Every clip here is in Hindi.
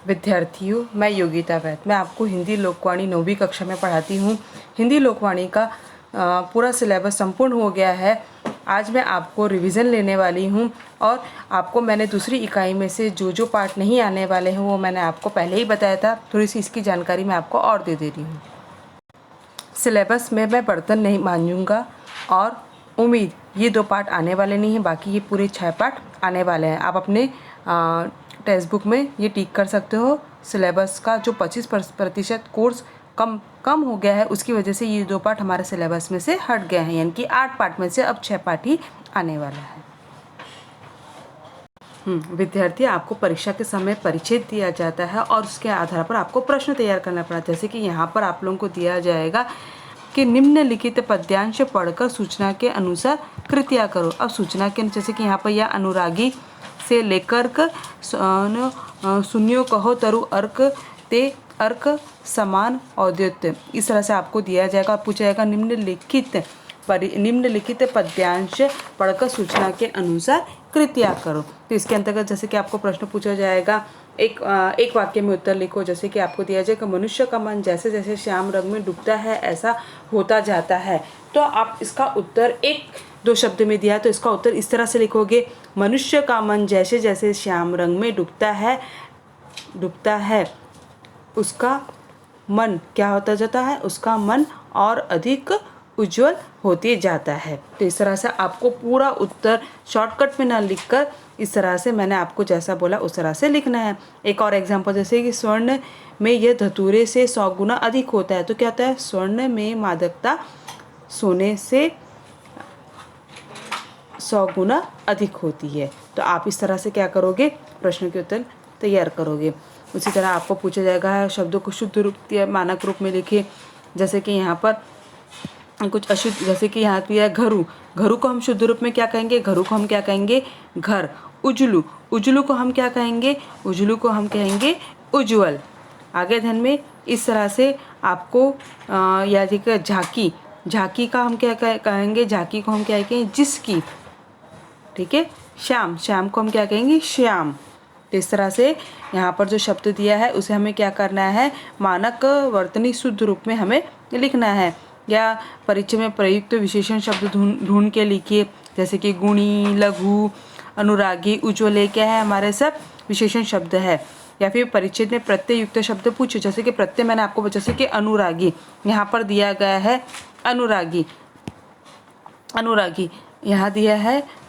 विद्यार्थियों, मैं योगिता वैद, मैं आपको हिंदी लोकवाणी 9वीं कक्षा में पढ़ाती हूँ। हिंदी लोकवाणी का पूरा सिलेबस संपूर्ण हो गया है। आज मैं आपको रिवीजन लेने वाली हूँ और आपको मैंने दूसरी इकाई में से जो पार्ट नहीं आने वाले हैं वो मैंने आपको पहले ही बताया था। थोड़ी सी इसकी जानकारी मैं आपको और दे रही हूँ। सिलेबस में मैं बर्तन नहीं मांजूंगा और उम्मीद ये 2 पार्ट आने वाले नहीं हैं, बाकी ये पूरे 6 पार्ट आने वाले हैं। आप अपने टेक्स्ट बुक में ये टिक कर सकते हो। सिलेबस का जो 25% कोर्स कम हो गया है उसकी वजह से ये 2 पार्ट हमारे सिलेबस में से हट गए हैं, यानी कि 8 पार्ट में से अब 6 पार्ट ही आने वाला है। विद्यार्थी, आपको परीक्षा के समय परिच्छेद दिया जाता है और उसके आधार पर आपको प्रश्न तैयार करना पड़ा। जैसे कि यहाँ पर आप लोगों को दिया जाएगा कि निम्नलिखित पद्यांश पढ़कर सूचना के अनुसार कृतियाँ करो। अब सूचना के जैसे कि यहाँ पर यह अनुरागी से लेकर सुनियो कहो तरु अर्क ते अर्क समान औद्योत्य, इस तरह से आपको दिया जाएगा। पूछा जाएगा निम्नलिखित पद्यांश पढ़कर सूचना के अनुसार कृतियाँ करो। तो इसके अंतर्गत जैसे कि आपको प्रश्न पूछा जाएगा, एक वाक्य में उत्तर लिखो। जैसे कि आपको दिया जाएगा मनुष्य का मन जैसे जैसे श्याम रंग में डूबता है ऐसा होता जाता है। तो आप इसका उत्तर 1-2 शब्द में दिया तो इसका उत्तर इस तरह से लिखोगे, मनुष्य का मन जैसे जैसे श्याम रंग में डूबता है उसका मन क्या होता जाता है, उसका मन और अधिक उज्जवल होते जाता है। तो इस तरह से आपको पूरा उत्तर शॉर्टकट में ना लिखकर इस तरह से मैंने आपको जैसा बोला उस तरह से लिखना है। एक और एग्जांपल, जैसे कि स्वर्ण में यह धतूरे से 100 गुना अधिक होता है। तो क्या होता है, स्वर्ण में मादकता सोने से 100 गुना अधिक होती है। तो आप इस तरह से क्या करोगे, प्रश्न के उत्तर तैयार करोगे। उसी तरह आपको पूछा जाएगा शब्दों को शुद्ध रूप या मानक रूप में लिखे। जैसे कि यहाँ पर कुछ अशुद्ध, जैसे कि यहाँ पे है घरू, घरू को हम शुद्ध रूप में क्या कहेंगे, घरू को हम क्या कहेंगे, घर। उजलू, उजलू को हम क्या कहेंगे, उजलू को हम कहेंगे उज्ज्वल। आगे ध्यान में इस तरह से आपको याद रखिएगा। झांकी, झांकी का हम क्या कहेंगे, झांकी को हम क्या कहेंगे, जिसकी। ठीक है। श्याम, श्याम को हम क्या कहेंगे, श्याम। तो इस तरह से यहाँ पर जो शब्द दिया है उसे हमें क्या करना है, मानक वर्तनी शुद्ध रूप में हमें लिखना है। या परिचय में प्रयुक्त विशेषण शब्द ढूंढ के लिखिए। जैसे कि गुणी, लघु, अनुरागी, उज्ज्वल, क्या है, हमारे सब विशेषण शब्द है। या फिर परिचय में प्रत्यय युक्त शब्द पूछो। जैसे कि प्रत्यय मैंने आपको, जैसे कि अनुरागी, यहाँ पर दिया गया है अनुरागी, अनुरागी यहाँ दिया है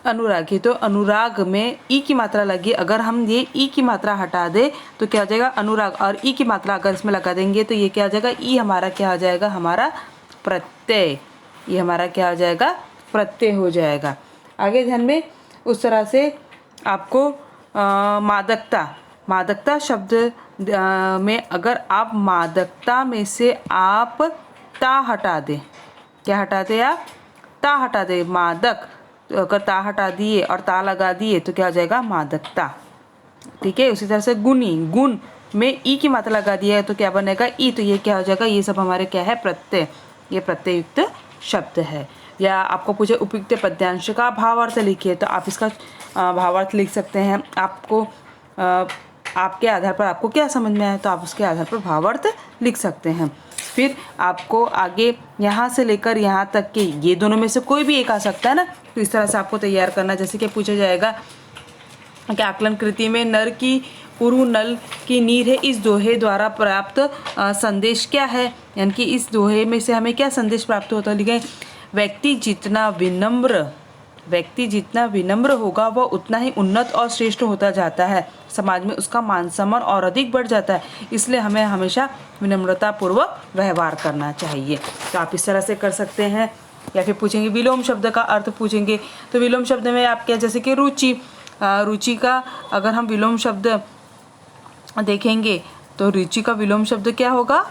अनुरागी। तो अनुराग में ई की मात्रा लगी, अगर हम ये ई की मात्रा हटा दे तो क्या हो जाएगा, अनुराग। और ई की मात्रा अगर इसमें लगा देंगे तो ये क्या हो जाएगा, ई हमारा क्या हो जाएगा, हमारा प्रत्यय। ये हमारा क्या हो जाएगा, प्रत्यय हो जाएगा। आगे ध्यान में उस तरह से आपको मादकता, मादकता शब्द में अगर आप मादकता में से आप ता हटा दें, क्या हटा दें आप, ता हटा दें, मादक। तो अगर ता हटा दिए और ता लगा दिए तो क्या हो जाएगा, मादकता। ठीक है। उसी तरह से गुणी, गुण में ई की मात्रा लगा दिया है तो क्या बनेगा, ई। तो ये क्या हो जाएगा, ये सब हमारे क्या है, प्रत्यय। ये प्रत्यय युक्त शब्द है। या आपको पूछे उपयुक्त पद्यांश का भावार्थ लिखिए, तो आप इसका भावार्थ लिख सकते हैं। आपको आपके आधार पर आपको क्या समझ में आया तो आप उसके आधार पर भावार्थ लिख सकते हैं। फिर आपको आगे यहाँ से लेकर यहाँ तक के ये दोनों में से कोई भी एक आ सकता है ना, तो इस तरह से आपको तैयार करना। जैसे कि पूछा जाएगा कि आकलन कृति में नर की पुरु नल की नीर है, इस दोहे द्वारा प्राप्त संदेश क्या है, यानी कि इस दोहे में से हमें क्या संदेश प्राप्त होता है। लिखे, व्यक्ति जितना विनम्र होगा वह उतना ही उन्नत और श्रेष्ठ होता जाता है, समाज में उसका मान सम्मान और अधिक बढ़ जाता है, इसलिए हमें हमेशा विनम्रता पूर्वक व्यवहार करना चाहिए। तो आप इस तरह से कर सकते हैं। या फिर पूछेंगे विलोम शब्द का अर्थ पूछेंगे, तो विलोम शब्द में आप क्या, जैसे कि रुचि, रुचि का अगर हम विलोम शब्द देखेंगे तो रुचि का विलोम शब्द क्या होगा,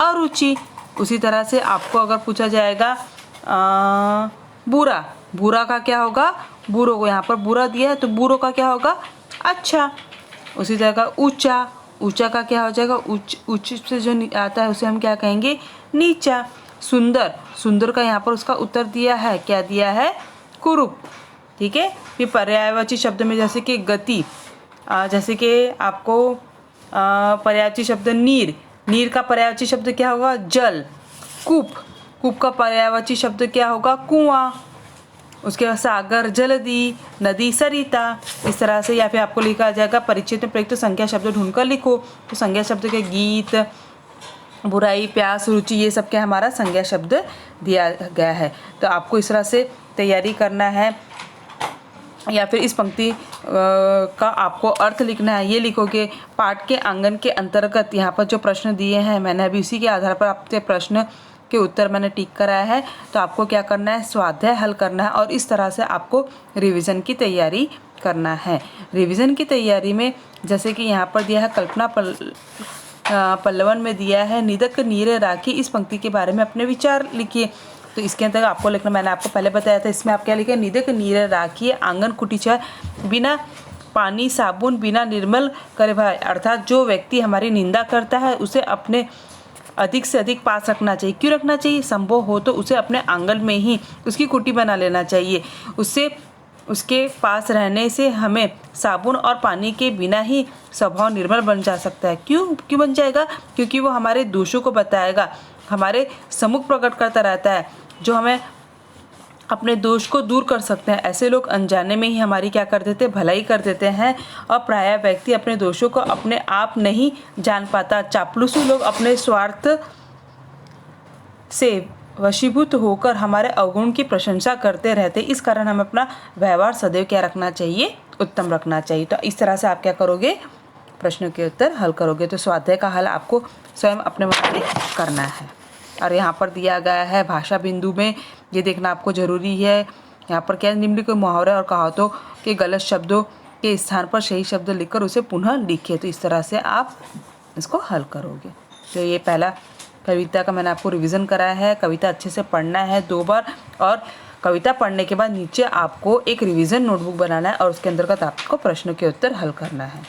अरुचि। उसी तरह से आपको अगर पूछा जाएगा बुरा, बुरा का क्या होगा, बुरो को, यहाँ पर बुरा दिया है तो बुरो का क्या होगा, अच्छा। उसी तरह का ऊंचा, ऊंचा का क्या हो जाएगा, उच्च से जो आता है उसे हम क्या कहेंगे, नीचा। सुंदर, सुंदर का यहाँ पर उसका उत्तर दिया है, क्या दिया है, कुरूप। ठीक है। फिर पर्यायवाची शब्द में जैसे कि गति, जैसे कि आपको पर्यायवाची शब्द नीर, नीर का पर्यायवाची शब्द क्या होगा? जल। कूप, कूप का पर्यायवाची शब्द क्या होगा? कुआं। उसके बाद सागर जलधि, नदी सरिता, इस तरह से। या फिर आपको लिखा जाएगा परिचित में प्रयुक्त संज्ञा शब्द ढूंढकर लिखो। तो संज्ञा शब्द के गीत, बुराई, प्यास, रुचि, ये सब क्या हमारा संज्ञा शब्द दिया गया है। तो आपको इस तरह से तैयारी करना है। या फिर इस पंक्ति का आपको अर्थ लिखना है। ये लिखोगे पाठ के आंगन के अंतर्गत। यहाँ पर जो प्रश्न दिए हैं मैंने अभी उसी के आधार पर आपके प्रश्न के उत्तर मैंने टिक कराया है। तो आपको क्या करना है? स्वाध्याय हल करना है और इस तरह से आपको रिवीजन की तैयारी करना है। रिवीजन की तैयारी में जैसे कि यहाँ पर दिया है कल्पना पल्लवन में दिया है निदक नीरे राखी, इस पंक्ति के बारे में अपने विचार लिखिए। तो इसके अंदर आपको लिखना, मैंने आपको पहले बताया था, इसमें आप क्या लिखे? निदक नीरे राखी आंगन कुटीचा बिना पानी साबुन बिना निर्मल करे भाई। अर्थात जो व्यक्ति हमारी निंदा करता है उसे अपने अधिक से अधिक पास रखना चाहिए। क्यों रखना चाहिए? संभव हो तो उसे अपने आंगन में ही उसकी कुटी बना लेना चाहिए। उससे उसके पास रहने से हमें साबुन और पानी के बिना ही स्वभाव निर्मल बन जा सकता है। क्यों बन जाएगा? क्योंकि वो हमारे दोषों को बताएगा, हमारे सम्मुख प्रकट करता रहता है, जो हमें अपने दोष को दूर कर सकते हैं। ऐसे लोग अनजाने में ही हमारी क्या कर देते? भलाई कर देते हैं। और प्रायः व्यक्ति अपने दोषों को अपने आप नहीं जान पाता। चापलूसी लोग अपने स्वार्थ से वशीभूत होकर हमारे अवगुण की प्रशंसा करते रहते। इस कारण हमें अपना व्यवहार सदैव क्या रखना चाहिए? उत्तम रखना चाहिए। तो इस तरह से आप क्या करोगे? प्रश्नों के उत्तर हल करोगे। तो स्वाध्याय का हल आपको स्वयं अपने मन से करना है। और यहाँ पर दिया गया है भाषा बिंदु में, ये देखना आपको ज़रूरी है। यहाँ पर क्या निम्नलिखित मुहावरे और कहावतों के गलत शब्दों के स्थान पर सही शब्द लिखकर उसे पुनः लिखिए। तो इस तरह से आप इसको हल करोगे। तो ये पहला कविता का मैंने आपको रिवीजन कराया है। कविता अच्छे से पढ़ना है 2 बार, और कविता पढ़ने के बाद नीचे आपको एक रिवीजन नोटबुक बनाना है और उसके अंतर्गत आपको प्रश्नों के उत्तर हल करना है।